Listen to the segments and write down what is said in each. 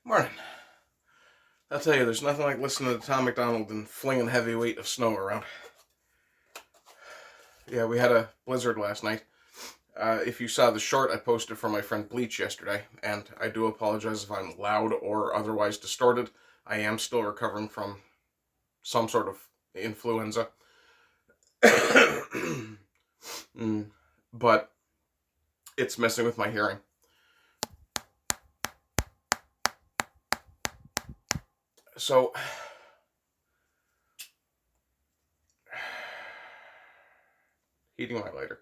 Morning. I'll tell you, there's nothing like listening to Tom McDonald and flinging heavy weight of snow around. Yeah, we had a blizzard last night. If you saw the short I posted for my friend Bleach yesterday, and I do apologize if I'm loud or otherwise distorted. I am still recovering from some sort of influenza. But it's messing with my hearing. So, heating my lighter.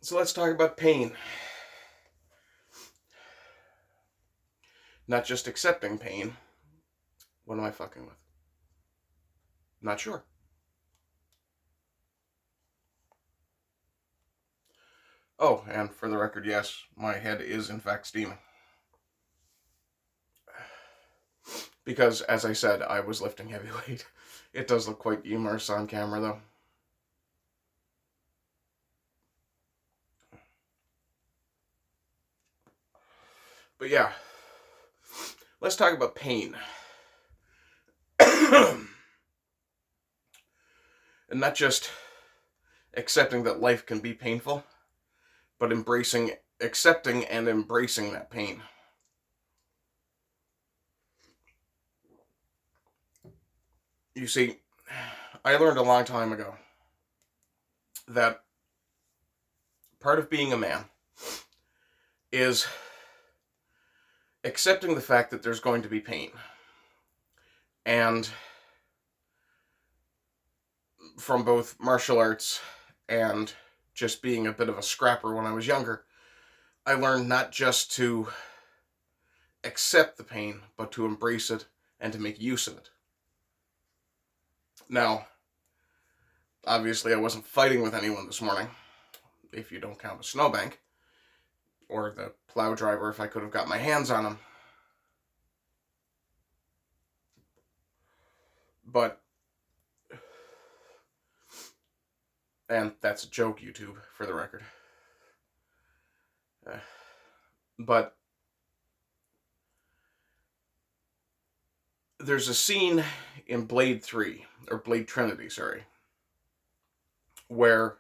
So let's talk about pain. Not just accepting pain. What am I fucking with? Not sure. Oh, and for the record, yes, my head is in fact steaming. Because, as I said, I was lifting heavy weight. It does look quite humorous on camera, though. But yeah, let's talk about pain. And not just accepting that life can be painful, but accepting and embracing that pain. You see, I learned a long time ago that part of being a man is accepting the fact that there's going to be pain. And from both martial arts and just being a bit of a scrapper when I was younger, I learned not just to accept the pain, but to embrace it and to make use of it. Now, obviously I wasn't fighting with anyone this morning, if you don't count a snowbank, or the plow driver if I could have got my hands on him. But, and that's a joke, YouTube, for the record. But there's a scene in Blade 3, or Blade Trinity, sorry, where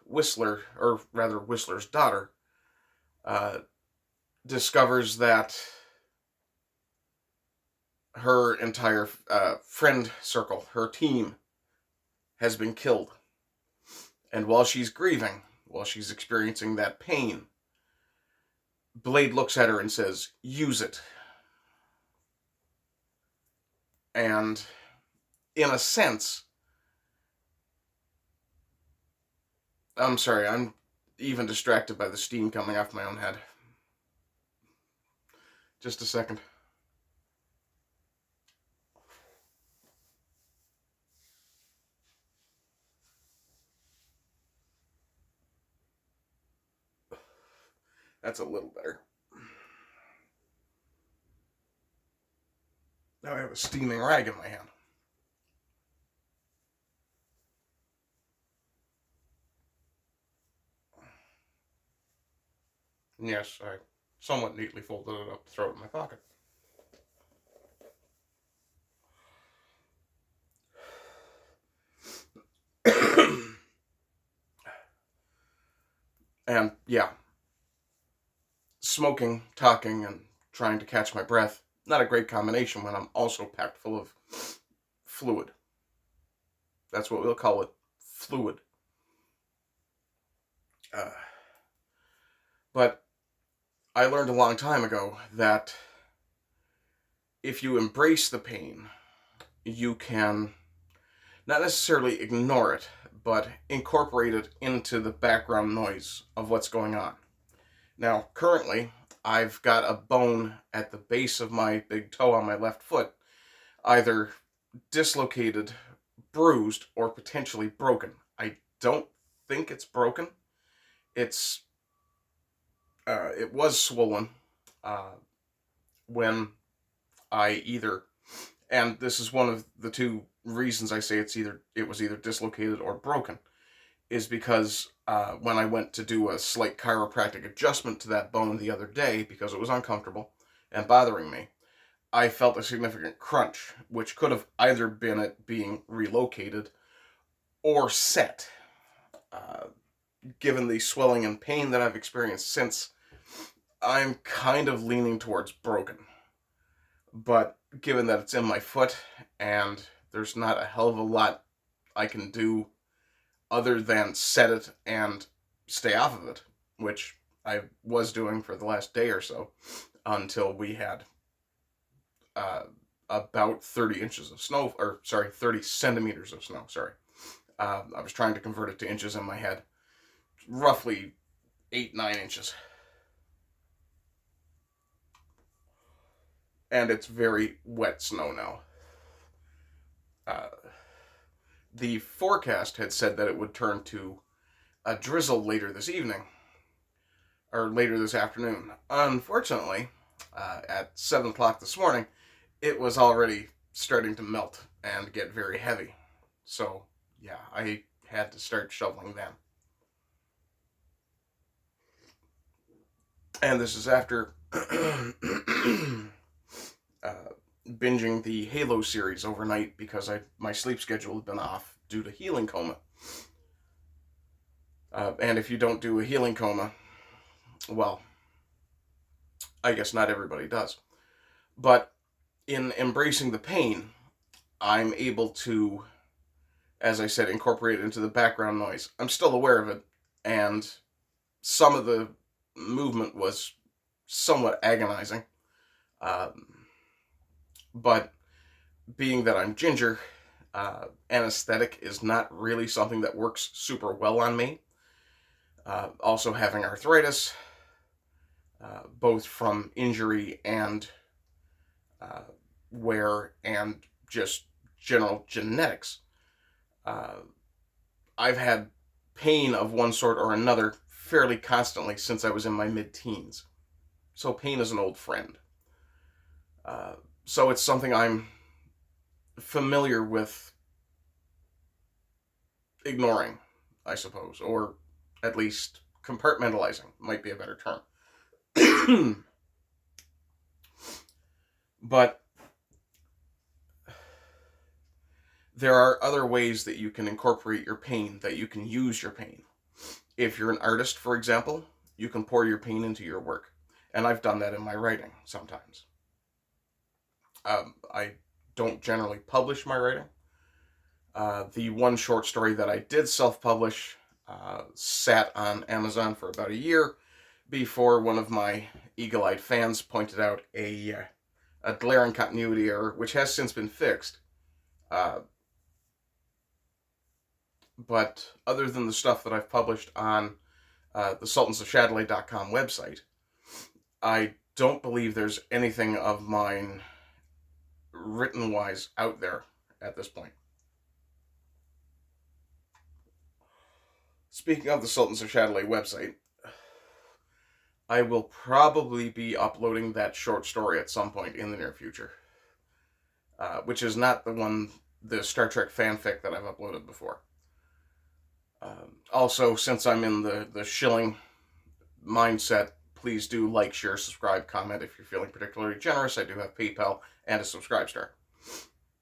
Whistler, or rather Whistler's daughter, discovers that her entire friend circle, her team, has been killed. And while she's grieving, while she's experiencing that pain, Blade looks at her and says, "Use it." And in a sense, I'm sorry, I'm even distracted by the steam coming off my own head. Just a second. That's a little better. Now I have a steaming rag in my hand. Yes, I somewhat neatly folded it up to throw it in my pocket. And yeah, smoking, talking, and trying to catch my breath, not a great combination when I'm also packed full of fluid. That's what we'll call it, fluid. But I learned a long time ago that if you embrace the pain, you can not necessarily ignore it, but incorporate it into the background noise of what's going on. Now, currently, I've got a bone at the base of my big toe on my left foot, either dislocated, bruised, or potentially broken. I don't think it's broken. It was swollen when and this is one of the two reasons I say it was either dislocated or broken, is because when I went to do a slight chiropractic adjustment to that bone the other day, because it was uncomfortable and bothering me, I felt a significant crunch, which could have either been it being relocated or set. Given the swelling and pain that I've experienced since, I'm kind of leaning towards broken. But given that it's in my foot and there's not a hell of a lot I can do other than set it and stay off of it, which I was doing for the last day or so, until we had about 30 inches of snow, 30 centimeters of snow, I was trying to convert it to inches in my head. Roughly 8-9 inches. And it's very wet snow now. The forecast had said that it would turn to a drizzle later this evening, or later this afternoon. Unfortunately, at 7 o'clock this morning, it was already starting to melt and get very heavy. So, yeah, I had to start shoveling then. And this is after binging the Halo series overnight because my sleep schedule had been off due to healing coma. And if you don't do a healing coma, well, I guess not everybody does. But in embracing the pain, I'm able to, as I said, incorporate it into the background noise. I'm still aware of it, and some of the movement was somewhat agonizing. But being that I'm ginger, anesthetic is not really something that works super well on me. Also having arthritis, both from injury and wear and just general genetics. I've had pain of one sort or another fairly constantly since I was in my mid-teens. So pain is an old friend. So it's something I'm familiar with ignoring, I suppose, or at least compartmentalizing might be a better term. But there are other ways that you can incorporate your pain, that you can use your pain. If you're an artist, for example, you can pour your pain into your work. And I've done that in my writing sometimes. I don't generally publish my writing. The one short story that I did self-publish sat on Amazon for about a year before one of my eagle-eyed fans pointed out a glaring continuity error, which has since been fixed. But other than the stuff that I've published on the sultansofshadilay.com website, I don't believe there's anything of mine written-wise out there at this point. Speaking of the Sultans of Shadilay website, I will probably be uploading that short story at some point in the near future. Which is not the Star Trek fanfic that I've uploaded before. Also, since I'm in the shilling mindset, please do like, share, subscribe, comment if you're feeling particularly generous. I do have PayPal and a Subscribestar,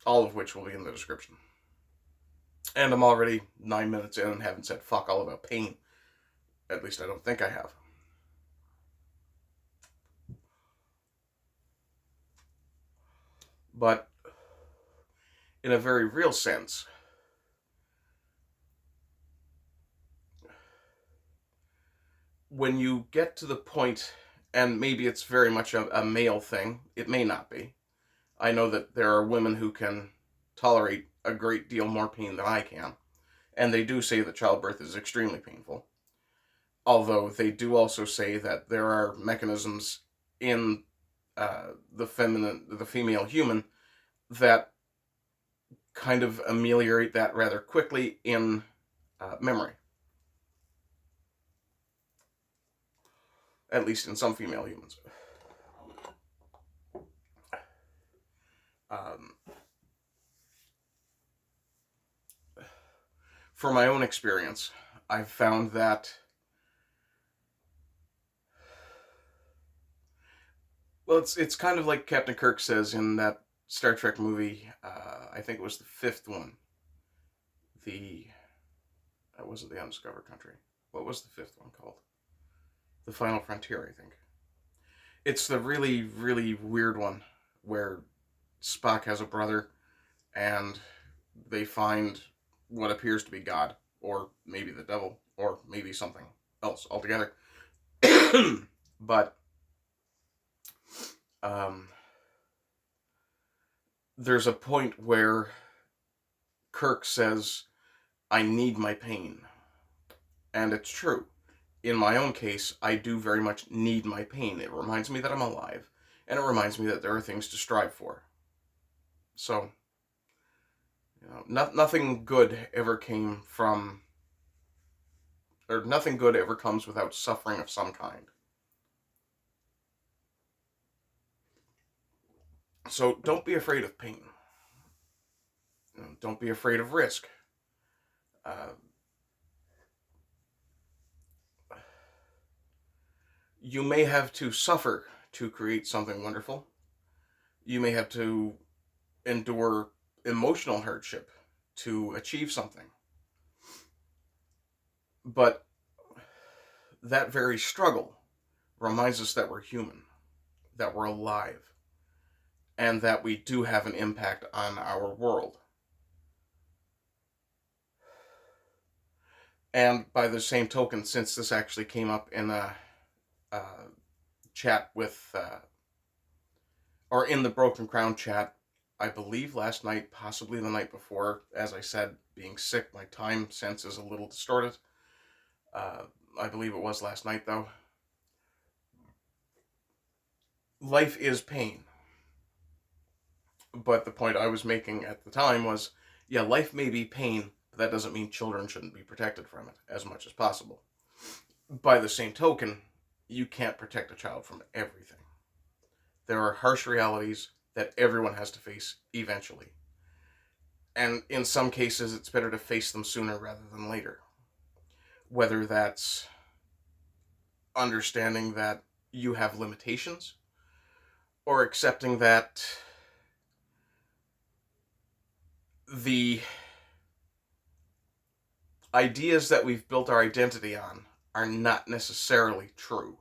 all of which will be in the description. And I'm already 9 minutes in and haven't said fuck all about pain. At least I don't think I have. But in a very real sense, when you get to the point, and maybe it's very much a male thing, it may not be. I know that there are women who can tolerate a great deal more pain than I can, and they do say that childbirth is extremely painful. Although they do also say that there are mechanisms in the female human that kind of ameliorate that rather quickly in memory. At least in some female humans. from my own experience, I've found that, well, it's kind of like Captain Kirk says in that Star Trek movie, I think it was the fifth one, was it the Undiscovered Country? What was the fifth one called? The Final Frontier, I think. It's the really, really weird one where Spock has a brother and they find what appears to be God, or maybe the devil, or maybe something else altogether. But there's a point where Kirk says, I need my pain. And it's true. In my own case, I do very much need my pain. It reminds me that I'm alive, and it reminds me that there are things to strive for. So, nothing good ever came from, or nothing good ever comes without suffering of some kind. So don't be afraid of pain. Don't be afraid of risk. You may have to suffer to create something wonderful. You may have to endure emotional hardship to achieve something. But that very struggle reminds us that we're human, that we're alive, and that we do have an impact on our world. And by the same token, since this actually came up in a chat with, or in the Broken Crown chat, I believe last night, possibly the night before. As I said, being sick, my time sense is a little distorted. I believe it was last night, though. Life is pain. But the point I was making at the time was, yeah, life may be pain, but that doesn't mean children shouldn't be protected from it as much as possible. By the same token, you can't protect a child from everything. There are harsh realities that everyone has to face eventually. And in some cases, it's better to face them sooner rather than later. Whether that's understanding that you have limitations, or accepting that the ideas that we've built our identity on are not necessarily true.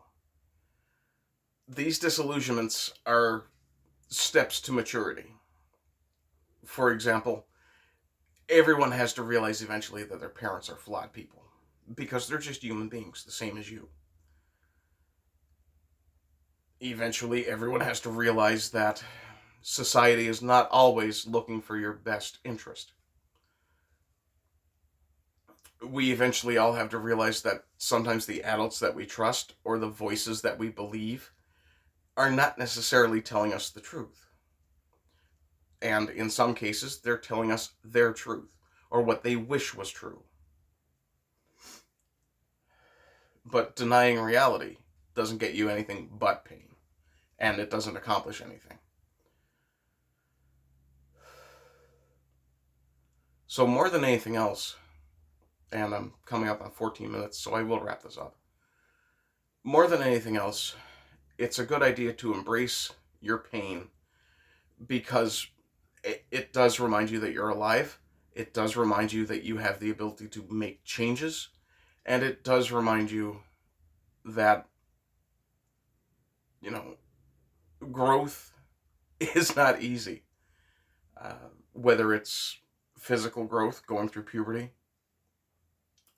These disillusionments are steps to maturity. For example, everyone has to realize eventually that their parents are flawed people, because they're just human beings, the same as you. Eventually, everyone has to realize that society is not always looking for your best interest. We eventually all have to realize that sometimes the adults that we trust, or the voices that we believe, are not necessarily telling us the truth. And in some cases, they're telling us their truth, or what they wish was true. But denying reality doesn't get you anything but pain, and it doesn't accomplish anything. So more than anything else, and I'm coming up on 14 minutes, so I will wrap this up. More than anything else, it's a good idea to embrace your pain, because it does remind you that you're alive. It does remind you that you have the ability to make changes. And it does remind you that, growth is not easy. Whether it's physical growth, going through puberty,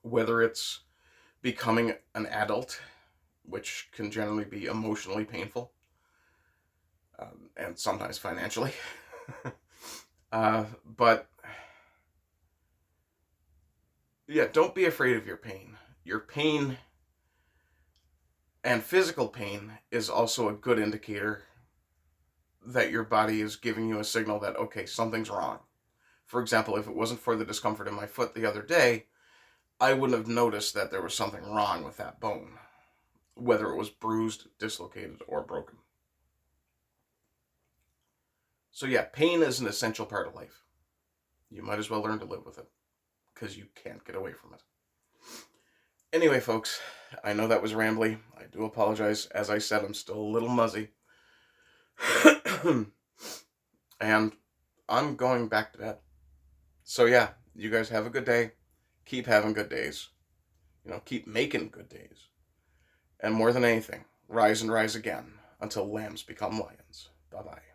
whether it's becoming an adult, which can generally be emotionally painful, and sometimes financially. But yeah, don't be afraid of your pain. Your pain and physical pain is also a good indicator that your body is giving you a signal that, okay, something's wrong. For example, if it wasn't for the discomfort in my foot the other day, I wouldn't have noticed that there was something wrong with that bone, whether it was bruised, dislocated, or broken. So yeah, pain is an essential part of life. You might as well learn to live with it, because you can't get away from it. Anyway, folks, I know that was rambly. I do apologize. As I said, I'm still a little muzzy. And I'm going back to bed. So yeah, you guys have a good day. Keep having good days. Keep making good days. And more than anything, rise and rise again until lambs become lions. Bye-bye.